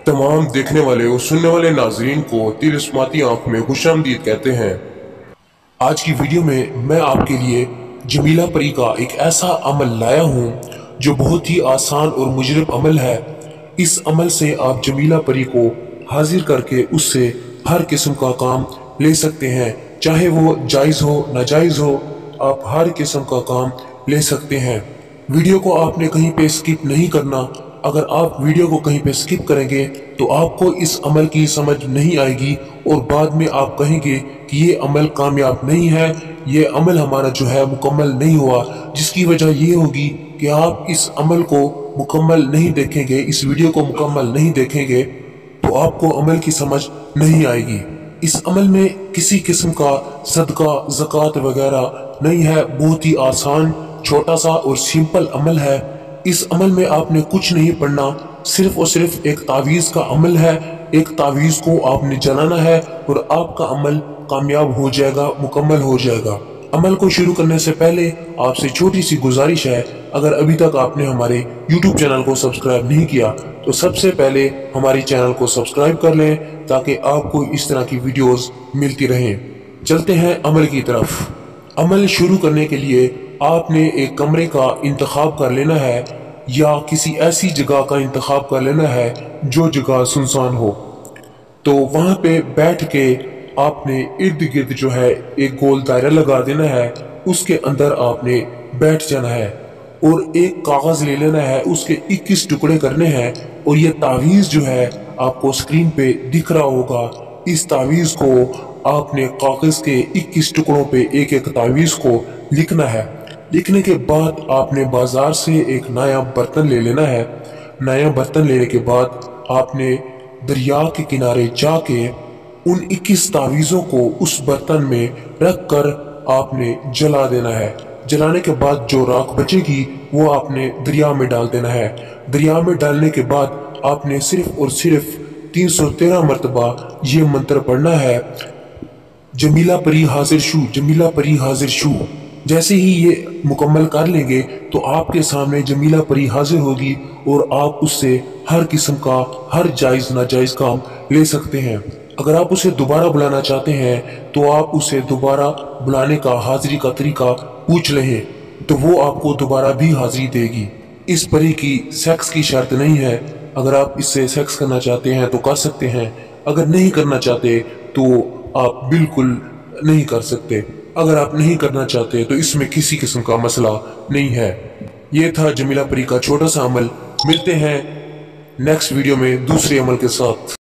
तमाम देखने वाले और सुनने वाले नाजरीन को तिलस्माती आंख में खुशामदीद कहते हैं। आज की वीडियो में मैं आपके लिए जमीला परी का एक ऐसा अमल लाया हूँ जो बहुत ही आसान और मुजरब अमल है। इस अमल से आप जमीला परी को हाजिर करके उससे हर किस्म का काम ले सकते हैं, चाहे वो जायज़ हो नाजायज़ हो, आप हर किस्म का काम ले सकते हैं। वीडियो को आपने कहीं पे स्किप नहीं करना। अगर आप वीडियो को कहीं पे स्किप करेंगे तो आपको इस अमल की समझ नहीं आएगी और बाद में आप कहेंगे कि ये अमल कामयाब नहीं है, ये अमल हमारा जो है मुकम्मल नहीं हुआ, जिसकी वजह ये होगी कि आप इस अमल को मुकम्मल नहीं देखेंगे, इस वीडियो को मुकम्मल नहीं देखेंगे तो आपको अमल की समझ नहीं आएगी। इस अमल में किसी किस्म का सदका ज़कात वगैरह नहीं है, बहुत ही आसान छोटा सा और सिंपल अमल है। इस अमल में आपने कुछ नहीं पढ़ना, सिर्फ और सिर्फ एक तावीज़ का अमल है। एक तावीज़ को आपने जलाना है और आपका अमल कामयाब हो जाएगा, मुकम्मल हो जाएगा। अमल को शुरू करने से पहले आपसे छोटी सी गुजारिश है, अगर अभी तक आपने हमारे YouTube चैनल को सब्सक्राइब नहीं किया तो सबसे पहले हमारे चैनल को सब्सक्राइब कर लें ताकि आपको इस तरह की वीडियोस मिलती रहें। चलते हैं अमल की तरफ। अमल शुरू करने के लिए आपने एक कमरे का इंतखाब कर लेना है या किसी ऐसी जगह का इंतखाब कर लेना है जो जगह सुनसान हो। तो वहाँ पे बैठ के आपने इर्द गिर्द जो है एक गोल दायरा लगा देना है, उसके अंदर आपने बैठ जाना है और एक कागज़ ले लेना है, उसके 21 टुकड़े करने हैं और ये तावीज़ जो है आपको स्क्रीन पे दिख रहा होगा। इस तावीज़ को आपने कागज़ के 21 टुकड़ों पे एक एक तावीज़ को लिखना है। लिखने के बाद आपने बाजार से एक नया बर्तन ले लेना है। नया बर्तन लेने के बाद आपने दरिया के किनारे जाके उन 21 तावीज़ों को उस बर्तन में रख कर आपने जला देना है। जलाने के बाद जो राख बचेगी वो आपने दरिया में डाल देना है। दरिया में डालने के बाद आपने सिर्फ और सिर्फ 313 मरतबा ये मंत्र पढ़ना है, जमीला परी हाजिर शू, जमीला परी हाजिर शू। जैसे ही ये मुकम्मल कर लेंगे तो आपके सामने जमीला परी हाजिर होगी और आप उससे हर किस्म का हर जायज़ नाजायज़ काम ले सकते हैं। अगर आप उसे दोबारा बुलाना चाहते हैं तो आप उसे दोबारा बुलाने का हाजिरी का तरीका पूछ लें तो वो आपको दोबारा भी हाजिरी देगी। इस परी की सेक्स की शर्त नहीं है, अगर आप इससे सेक्स करना चाहते हैं तो कर सकते हैं, अगर नहीं करना चाहते तो आप बिल्कुल नहीं कर सकते। अगर आप नहीं करना चाहते तो इसमें किसी किस्म का मसला नहीं है। ये था जमीला परी का छोटा सा अमल। मिलते हैं नेक्स्ट वीडियो में दूसरे अमल के साथ।